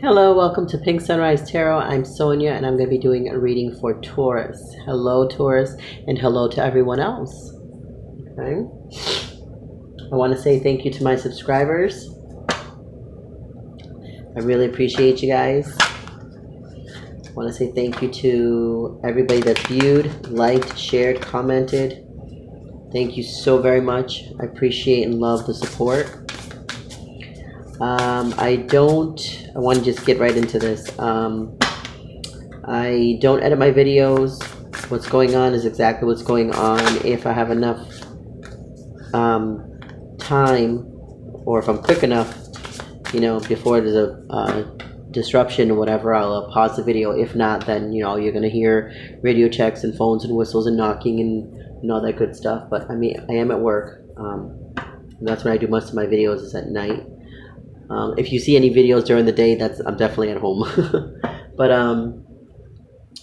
Hello, welcome to Pink Sunrise Tarot. I'm Sonia and I'm going to be doing a reading for Taurus. Hello, Taurus, and hello to everyone else. Okay. I want to say thank you to my subscribers. I really appreciate you guys. I want to say thank you to everybody that's viewed, liked, shared, commented. Thank you so very much. I appreciate and love the support. I want to just get right into this. I don't edit my videos. What's going on is exactly what's going on. If I have enough time, or if I'm quick enough, before there's a disruption or whatever, I'll pause the video. If not, then, you're going to hear radio checks and phones and whistles and knocking and all that good stuff. But, I am at work. And that's when I do most of my videos, is at night. If you see any videos during the day, I'm definitely at home. But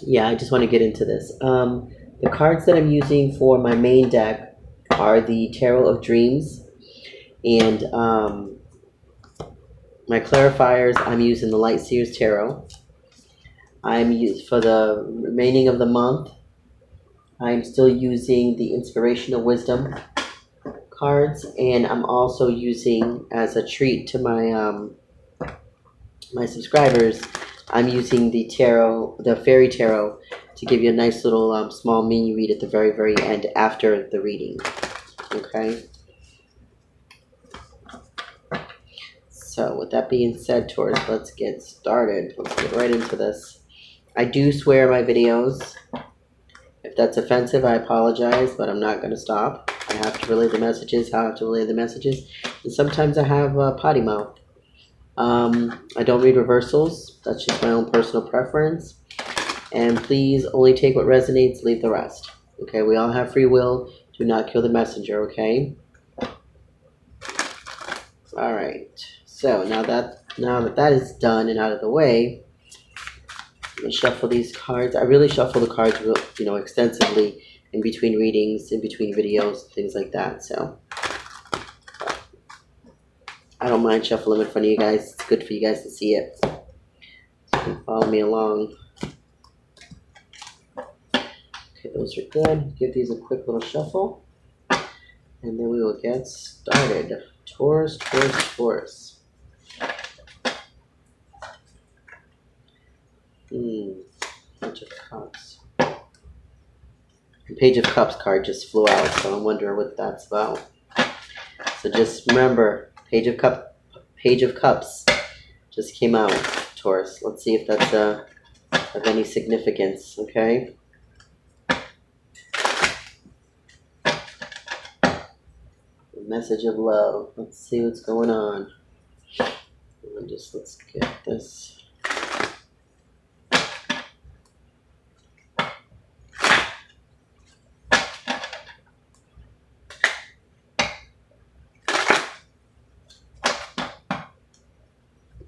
yeah, I just want to get into this. The cards that I'm using for my main deck are the Tarot of Dreams, and my clarifiers, I'm using the Light Seers Tarot. For the remaining of the month, I'm still using the Inspirational Wisdom cards, and I'm also using, as a treat to my my subscribers, I'm using the Fairy Tarot, to give you a nice little small mini read at the very, very end after the reading. Okay. So with that being said, Taurus, let's get started. Let's get right into this. I do swear in my videos. If that's offensive, I apologize, but I'm not going to stop. I have to relay the messages, how I have to relay the messages. And sometimes I have potty mouth. I don't read reversals. That's just my own personal preference. And please only take what resonates, leave the rest. Okay, we all have free will. Do not kill the messenger, okay? Alright. So now that that is done and out of the way, let me shuffle these cards. I really shuffle the cards extensively in between readings, in between videos, things like that. So I don't mind shuffling in front of you guys. It's good for you guys to see it. So you can follow me along. Okay, those are good. Give these a quick little shuffle. And then we will get started. Taurus, Taurus, Taurus. Page of Cups. The Page of Cups card just flew out, so I'm wondering what that's about. So just remember, Page of Cups just came out, Taurus. Let's see if that's of any significance, okay? The message of love. Let's see what's going on. Let's get this.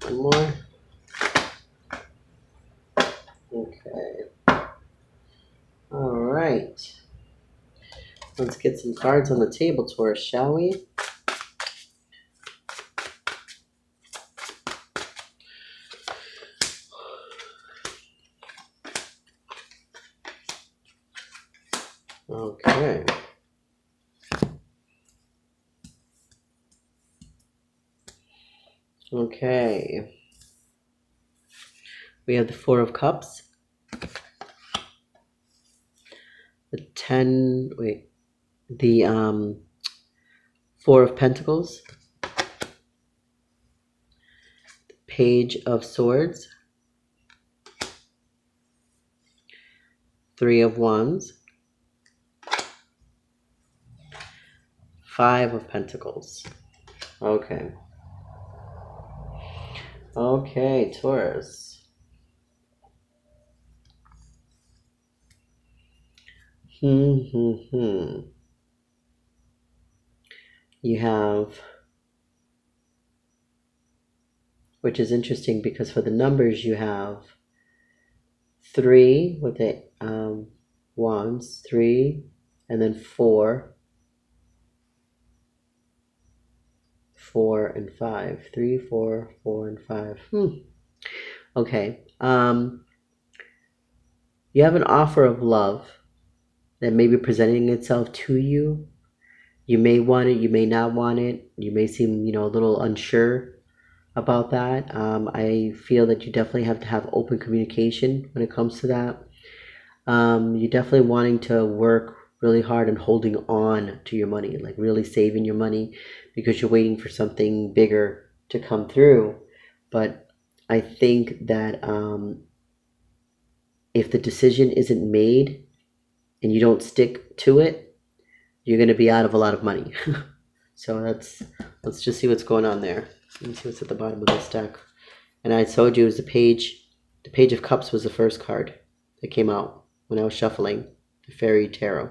One more. Okay. All right. Let's get some cards on the table, Taurus, shall we? Okay. Okay. We have the Four of Cups. The Four of Pentacles. The Page of Swords. Three of Wands. Five of Pentacles. Okay. Okay, Taurus. You have, which is interesting because for the numbers you have 3 with the wands, 3, and then 4, 4 and 5. 3, 4, 4, and 5. Okay. You have an offer of love that may be presenting itself to you. You may want it, you may not want it. You may seem, a little unsure about that. I feel that you definitely have to have open communication when it comes to that. You're definitely wanting to work really hard and holding on to your money, like really saving your money because you're waiting for something bigger to come through. But I think that if the decision isn't made and you don't stick to it, you're going to be out of a lot of money. So let's just see what's going on there. Let me see what's at the bottom of this deck. And I told you it was the Page of Cups was the first card that came out when I was shuffling the Fairy Tarot.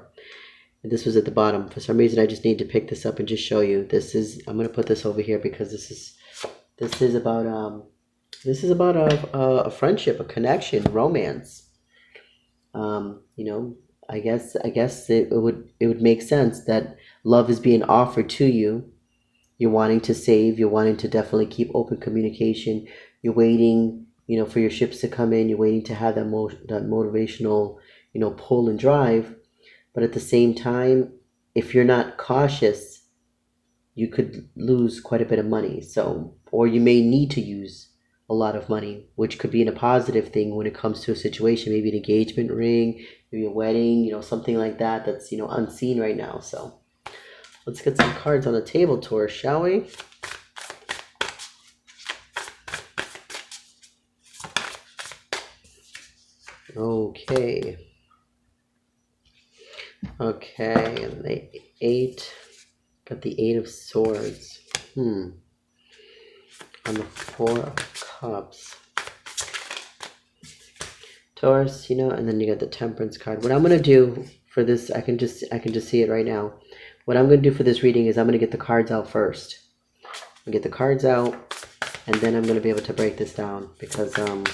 And this was at the bottom. For some reason, I just need to pick this up and just show you. I'm going to put this over here because this is about a friendship, a connection, romance. I guess it would make sense that love is being offered to you. You're wanting to save. You're wanting to definitely keep open communication. You're waiting, for your ships to come in. You're waiting to have that motivational, pull and drive. But at the same time, if you're not cautious, you could lose quite a bit of money. Or you may need to use a lot of money, which could be in a positive thing when it comes to a situation, maybe an engagement ring, maybe a wedding, something like that that's, unseen right now. So let's get some cards on the table, Taurus, shall we? Okay. Okay, and got the Eight of Swords. On the Four of Cups. Taurus, and then you got the Temperance card. What I'm going to do for this, I can just see it right now. What I'm going to do for this reading is I'm going to get the cards out first. I'll get the cards out, and then I'm going to be able to break this down because I'm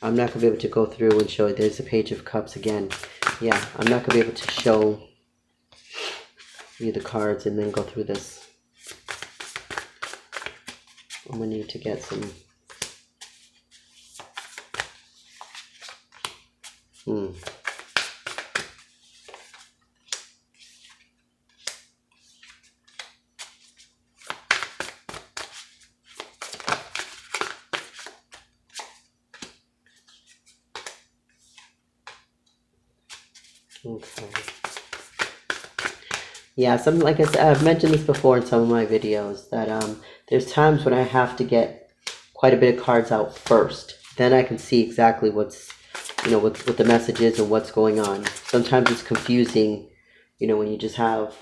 not going to be able to go through and show it. There's the Page of Cups again. Yeah, I'm not going to be able to show you the cards and then go through this. I'm going to need to get some... Okay. Yeah, like I said, I've mentioned this before in some of my videos that there's times when I have to get quite a bit of cards out first. Then I can see exactly what's, what the message is and what's going on. Sometimes it's confusing, when you just have,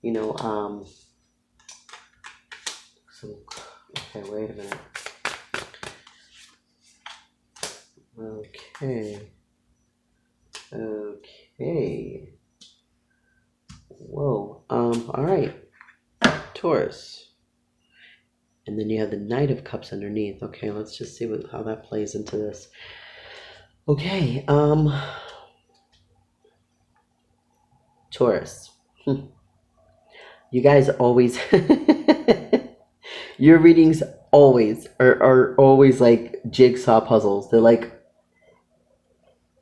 okay, wait a minute. Okay. Whoa. All right. Taurus. And then you have the Knight of Cups underneath. Okay, let's just see how that plays into this. Okay. Taurus. You guys always your readings always are always like jigsaw puzzles. They're like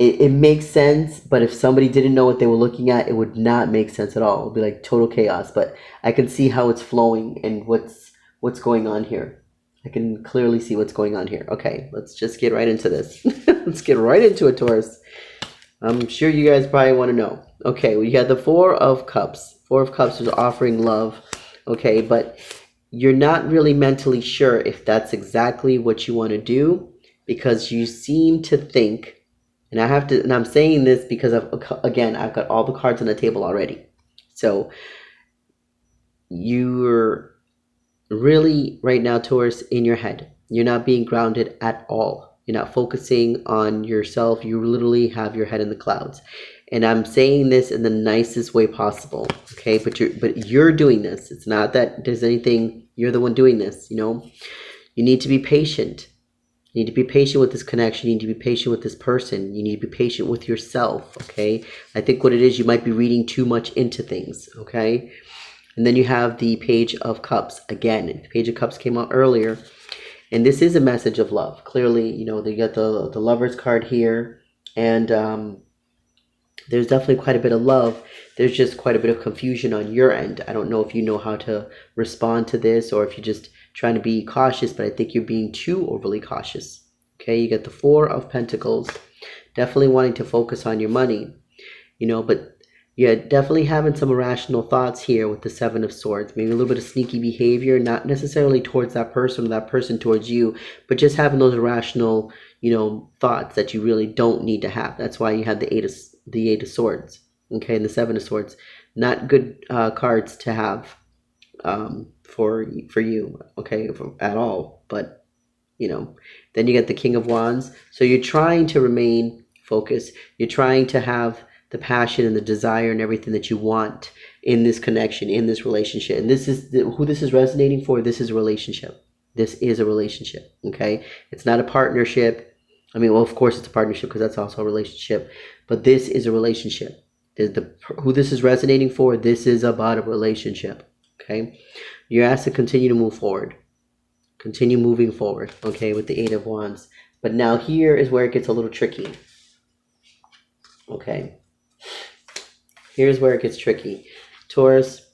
it makes sense, but if somebody didn't know what they were looking at, it would not make sense at all. It would be like total chaos. But I can see how it's flowing and what's going on here. I can clearly see what's going on here. Okay, let's just get right into this. Let's get right into it, Taurus. I'm sure you guys probably want to know. Okay, we got the Four of Cups. Four of Cups is offering love. Okay, but you're not really mentally sure if that's exactly what you want to do because you seem to think, and I'm saying this because I've got all the cards on the table already. So you're really right now, Taurus, in your head. You're not being grounded at all. You're not focusing on yourself. You literally have your head in the clouds. And I'm saying this in the nicest way possible. Okay, but you're doing this. It's not that there's anything, you're the one doing this, You need to be patient. You need to be patient with this connection. You need to be patient with this person. You need to be patient with yourself, okay? I think what it is, you might be reading too much into things, okay? And then you have the Page of Cups again. The Page of Cups came out earlier. And this is a message of love. Clearly, you know, they got the Lover's card here, and there's definitely quite a bit of love. There's just quite a bit of confusion on your end. I don't know if you know how to respond to this, or if you're just trying to be cautious, but I think you're being too overly cautious. Okay, you get the Four of Pentacles. Definitely wanting to focus on your money, you know, but you're definitely having some irrational thoughts here with the Seven of Swords. Maybe a little bit of sneaky behavior, not necessarily towards that person or that person towards you, but just having those irrational, you know, thoughts that you really don't need to have. That's why you had the Eight of Swords, okay, and the Seven of Swords. Not good cards to have for you, okay, at all. But, you know, then you get the King of Wands. So you're trying to remain focused. You're trying to have the passion and the desire and everything that you want in this connection, in this relationship. And this is who this is resonating for. This is a relationship. This is a relationship, okay? It's not a partnership. I mean, well, of course it's a partnership, because that's also a relationship. But this is a relationship. Who this is resonating for, this is about a relationship, okay? You're asked to continue to move forward. Continue moving forward, okay, with the Eight of Wands. But now here is where it gets a little tricky, okay? Here's where it gets tricky. Taurus,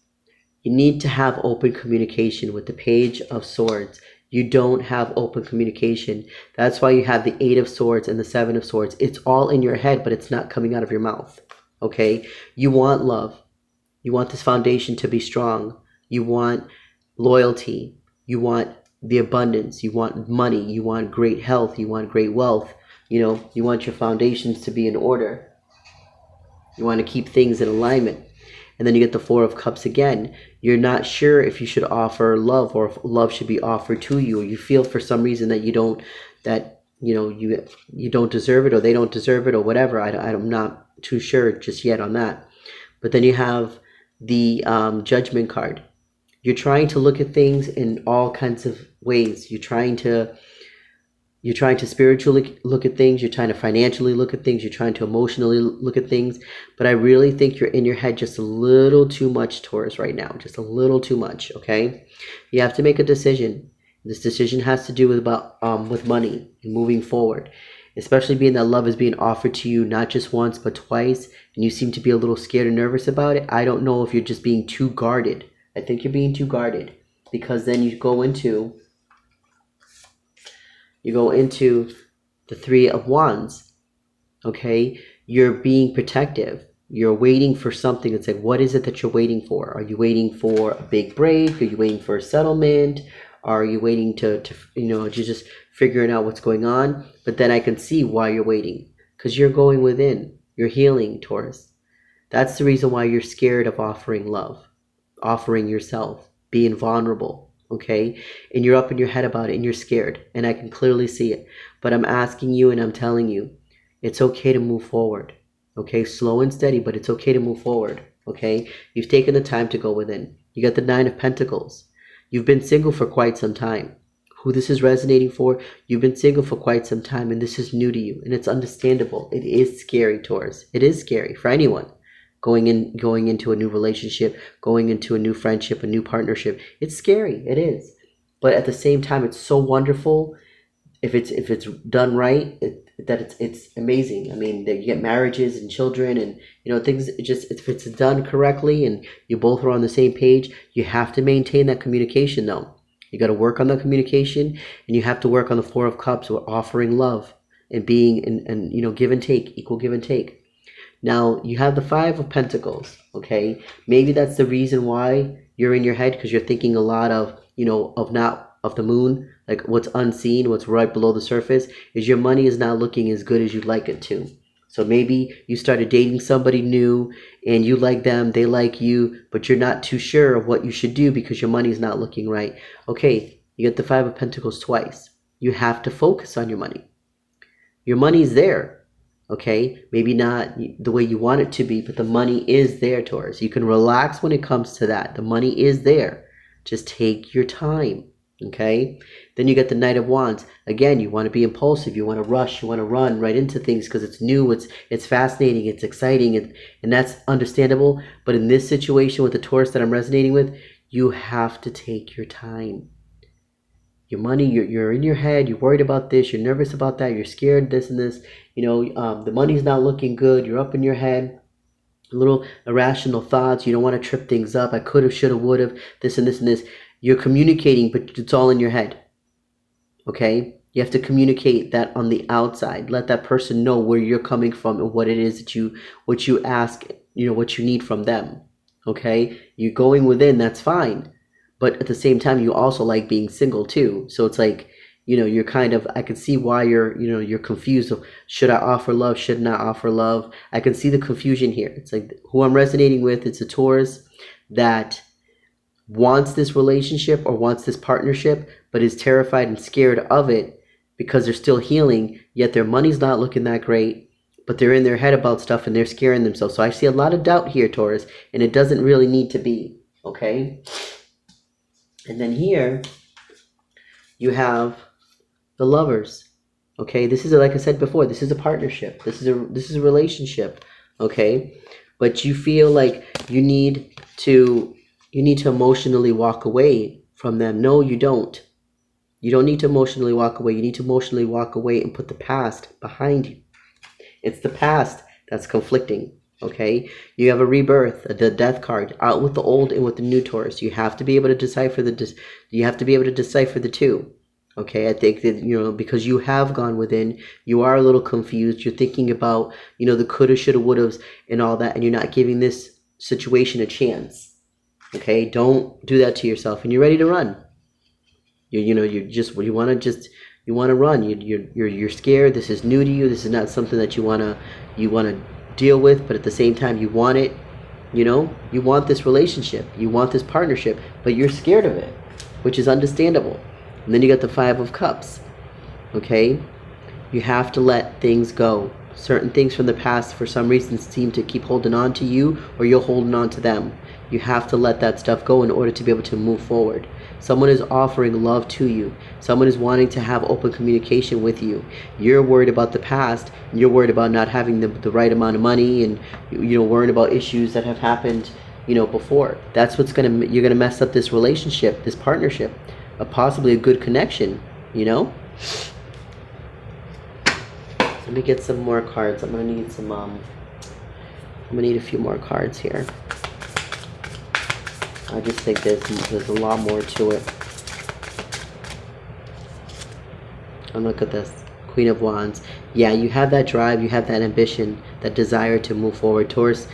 you need to have open communication with the Page of Swords. You don't have open communication. That's why you have the Eight of Swords and the Seven of Swords. It's all in your head, but it's not coming out of your mouth, okay? You want love. You want this foundation to be strong. You want loyalty. You want the abundance. You want money. You want great health. You want great wealth. You know, you want your foundations to be in order. You want to keep things in alignment. And then you get the Four of Cups again. You're not sure if you should offer love, or if love should be offered to you, or you feel for some reason that you don't deserve it, or they don't deserve it, or whatever. I'm not too sure just yet on that. But then you have the Judgment card. You're trying to look at things in all kinds of ways. You're trying to spiritually look at things. You're trying to financially look at things. You're trying to emotionally look at things. But I really think you're in your head just a little too much, Taurus, right now. Just a little too much, okay? You have to make a decision. This decision has to do with money and moving forward. Especially being that love is being offered to you not just once, but twice. And you seem to be a little scared and nervous about it. I don't know if you're just being too guarded. I think you're being too guarded. Because then you go into the Three of Wands, okay? You're being protective. You're waiting for something. It's like, what is it that you're waiting for? Are you waiting for a big break? Are you waiting for a settlement? Are you waiting to you're just figuring out what's going on? But then I can see why you're waiting, because you're going within. You're healing, Taurus. That's the reason why you're scared of offering love, offering yourself, being vulnerable. Okay, and you're up in your head about it, and you're scared, and I can clearly see it. But I'm asking you, and I'm telling you, it's okay to move forward. Okay, slow and steady, but it's okay to move forward. Okay, you've taken the time to go within. You got the Nine of Pentacles. You've been single for quite some time. Who this is resonating for, you've been single for quite some time, and this is new to you, and it's understandable. It is scary, Taurus. It is scary for anyone. Going into a new relationship, going into a new friendship, a new partnership. It's scary. It is. But at the same time, it's so wonderful if it's done right, it's amazing. I mean, you get marriages and children, and things. If it's done correctly and you both are on the same page, you have to maintain that communication though. You got to work on the communication, and you have to work on the Four of Cups, or offering love and being and give and take, equal give and take. Now, you have the Five of Pentacles, okay? Maybe that's the reason why you're in your head, because you're thinking a lot of the moon, like what's unseen, what's right below the surface, is your money is not looking as good as you'd like it to. So maybe you started dating somebody new, and you like them, they like you, but you're not too sure of what you should do because your money is not looking right. Okay, you get the Five of Pentacles twice. You have to focus on your money. Your money is there. Okay, maybe not the way you want it to be, but the money is there, Taurus. You can relax when it comes to that. The money is there. Just take your time, okay? Then you get the Knight of Wands. Again, you want to be impulsive. You want to rush. You want to run right into things because it's new. It's fascinating. It's exciting, and that's understandable. But in this situation with the Taurus that I'm resonating with, you have to take your time. Your money, you're in your head, you're worried about this, you're nervous about that, you're scared, this and this. The money's not looking good, you're up in your head, little irrational thoughts, you don't want to trip things up, I could have, should have, would have, this and this and this. You're communicating, but it's all in your head. Okay? You have to communicate that on the outside. Let that person know where you're coming from and what it is that what you ask, what you need from them. Okay? You're going within, that's fine. But at the same time, you also like being single too. So it's like, you're kind of, I can see why you're confused of, should I offer love, should not offer love. I can see the confusion here. It's like, who I'm resonating with, it's a Taurus that wants this relationship or wants this partnership, but is terrified and scared of it because they're still healing, yet their money's not looking that great, but they're in their head about stuff and they're scaring themselves. So I see a lot of doubt here, Taurus, and it doesn't really need to be, okay? And then here, you have the Lovers, okay? This is, like I said before, this is a partnership. This is a relationship, okay? But you feel like you need to emotionally walk away from them. No, you don't. You don't need to emotionally walk away. You need to emotionally walk away and put the past behind you. It's the past that's conflicting, okay? You have a rebirth, the death card, out with the old and with the new, Taurus. You have to be able to decipher the two. Okay, I think that, because you have gone within, you are a little confused. You're thinking about, the coulda, shoulda, wouldas and all that, and you're not giving this situation a chance. Okay, don't do that to yourself. And you're ready to run. You want to run. You're scared. This is new to you. This is not something that you want to deal with, but at the same time you want it. You want this relationship. You want this partnership, but you're scared of it, which is understandable. And then you got the Five of Cups. Okay? You have to let things go. Certain things from the past for some reason seem to keep holding on to you, or you're holding on to them. You have to let that stuff go in order to be able to move forward. Someone is offering love to you. Someone is wanting to have open communication with you. You're worried about the past, and you're worried about not having the right amount of money, and worrying about issues that have happened before. That's you're gonna mess up this relationship, this partnership, possibly a good connection. Let me get some more cards. I'm gonna need some I'm gonna need a few more cards here. I just think there's a lot more to it. And look at this, Queen of Wands. Yeah, you have that drive, you have that ambition, that desire to move forward. Taurus,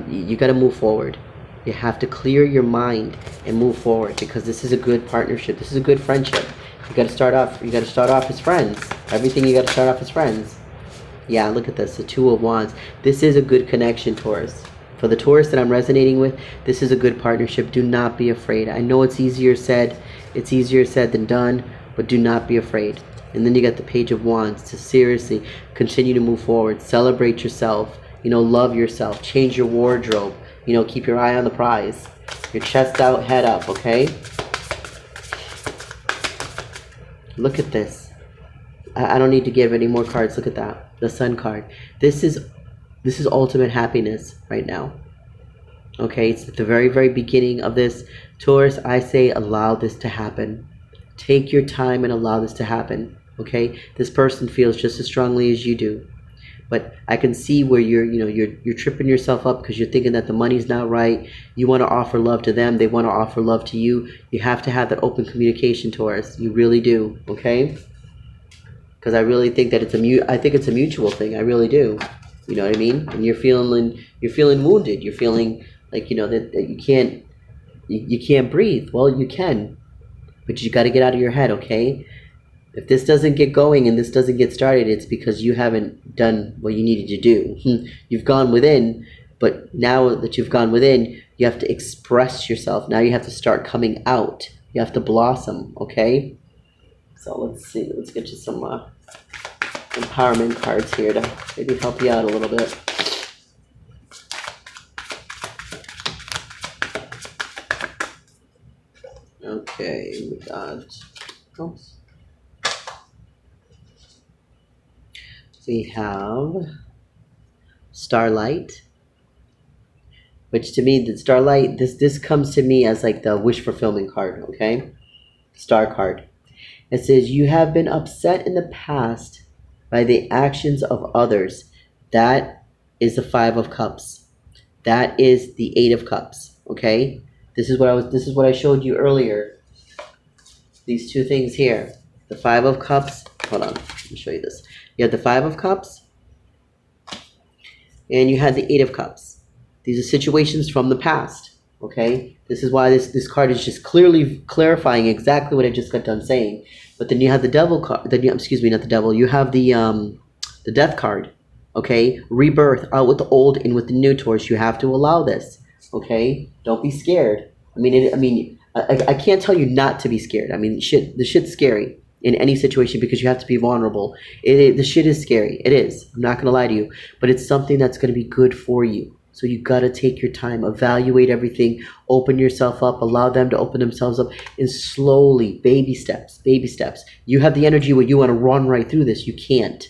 you got to move forward. You have to clear your mind and move forward, because this is a good partnership. This is a good friendship. You got to start off as friends. Everything you got to start off as friends. Yeah, look at this, the Two of Wands. This is a good connection, Taurus. For the Taurus that I'm resonating with, this is a good partnership. Do not be afraid. I know it's easier said than done, but do not be afraid. And then you got the Page of Wands to seriously continue to move forward. Celebrate yourself. Love yourself. Change your wardrobe. Keep your eye on the prize. Your chest out, head up, okay? Look at this. I don't need to give any more cards. Look at that. The Sun card. This is ultimate happiness right now. Okay, it's at the very, very beginning of this. Taurus, I say allow this to happen. Take your time and allow this to happen. Okay, this person feels just as strongly as you do. But I can see where you're tripping yourself up because you're thinking that the money's not right. You want to offer love to them. They want to offer love to you. You have to have that open communication, Taurus. You really do, okay? Because I really think that it's a mutual thing. I really do. You know what I mean? And you're feeling wounded. You're feeling like that you can't breathe. Well, you can, but you got to get out of your head, okay? If this doesn't get going and this doesn't get started, it's because you haven't done what you needed to do. You've gone within, but now that you've gone within, you have to express yourself. Now you have to start coming out. You have to blossom, okay? So let's see. Let's get you some empowerment cards here to maybe help you out a little bit. Okay, we got... Oops. We have Starlight, which to me, the Starlight, this comes to me as like the wish fulfillment card, okay? Star card. It says, you have been upset in the past by the actions of others. That is the Five of Cups. That is the Eight of Cups. Okay? This is what I showed you earlier. These two things here. The Five of Cups. Hold on. Let me show you this. You have the Five of Cups. And you had the Eight of Cups. These are situations from the past. Okay? This is why this card is just clearly clarifying exactly what I just got done saying. But then you have the Devil card. Excuse me, not the Devil. You have the Death card. Okay? Rebirth, out with the old, in with the new, Taurus. You have to allow this. Okay? Don't be scared. I can't tell you not to be scared. I mean, the shit's scary in any situation because you have to be vulnerable. The shit is scary. It is. I'm not going to lie to you. But it's something that's going to be good for you. So you got to take your time, evaluate everything, open yourself up, allow them to open themselves up, and slowly, baby steps. You have the energy where you want to run right through this. You can't.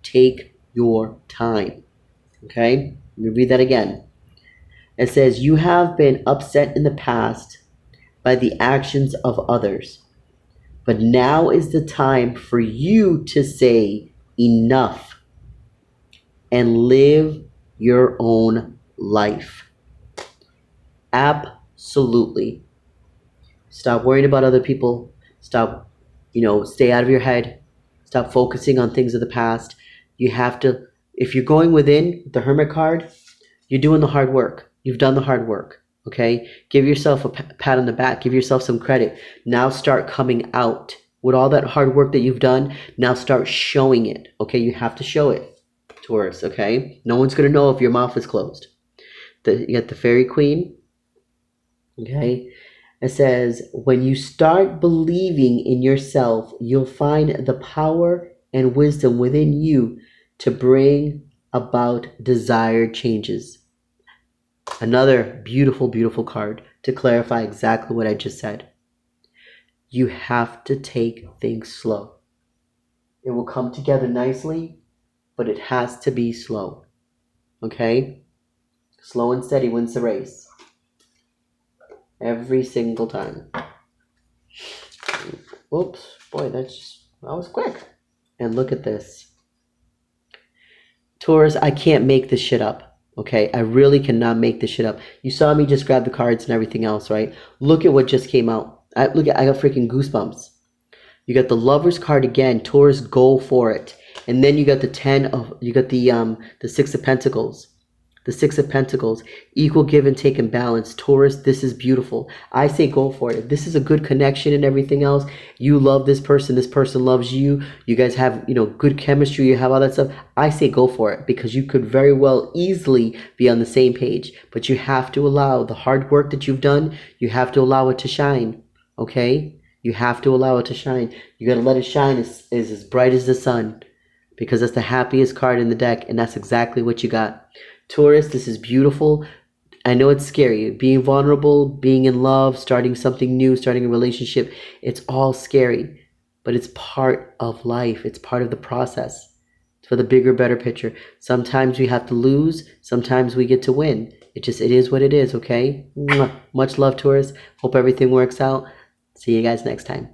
Take your time. Okay? Let me read that again. It says, you have been upset in the past by the actions of others. But now is the time for you to say enough and live your own life. Absolutely. Stop worrying about other people. Stop, stay out of your head. Stop focusing on things of the past. You have to, if you're going within the Hermit card, you're doing the hard work. You've done the hard work. Okay? Give yourself a pat on the back. Give yourself some credit. Now start coming out. With all that hard work that you've done, now start showing it. Okay? You have to show it. Taurus, okay? No one's going to know if your mouth is closed. You got the Fairy Queen, okay? It says, when you start believing in yourself, you'll find the power and wisdom within you to bring about desired changes. Another beautiful, beautiful card to clarify exactly what I just said. You have to take things slow. It will come together nicely, but it has to be slow. Okay? Slow and steady wins the race. Every single time. Oops. Boy, that was quick. And look at this. Taurus, I can't make this shit up. Okay? I really cannot make this shit up. You saw me just grab the cards and everything else, right? Look at what just came out. I got freaking goosebumps. You got the Lover's card again. Taurus, go for it. And then you got the Six of Pentacles. The Six of Pentacles. Equal give and take and balance. Taurus, this is beautiful. I say go for it. If this is a good connection and everything else, you love this person loves you, you guys have, good chemistry, you have all that stuff, I say go for it because you could very well easily be on the same page. But you have to allow the hard work that you've done, you have to allow it to shine. Okay? You have to allow it to shine. You got to let it shine as bright as the sun. Because that's the happiest card in the deck, and that's exactly what you got. Taurus, this is beautiful. I know it's scary. Being vulnerable, being in love, starting something new, starting a relationship, it's all scary. But it's part of life. It's part of the process. It's for the bigger, better picture. Sometimes we have to lose. Sometimes we get to win. It is what it is, okay? Much love, Taurus. Hope everything works out. See you guys next time.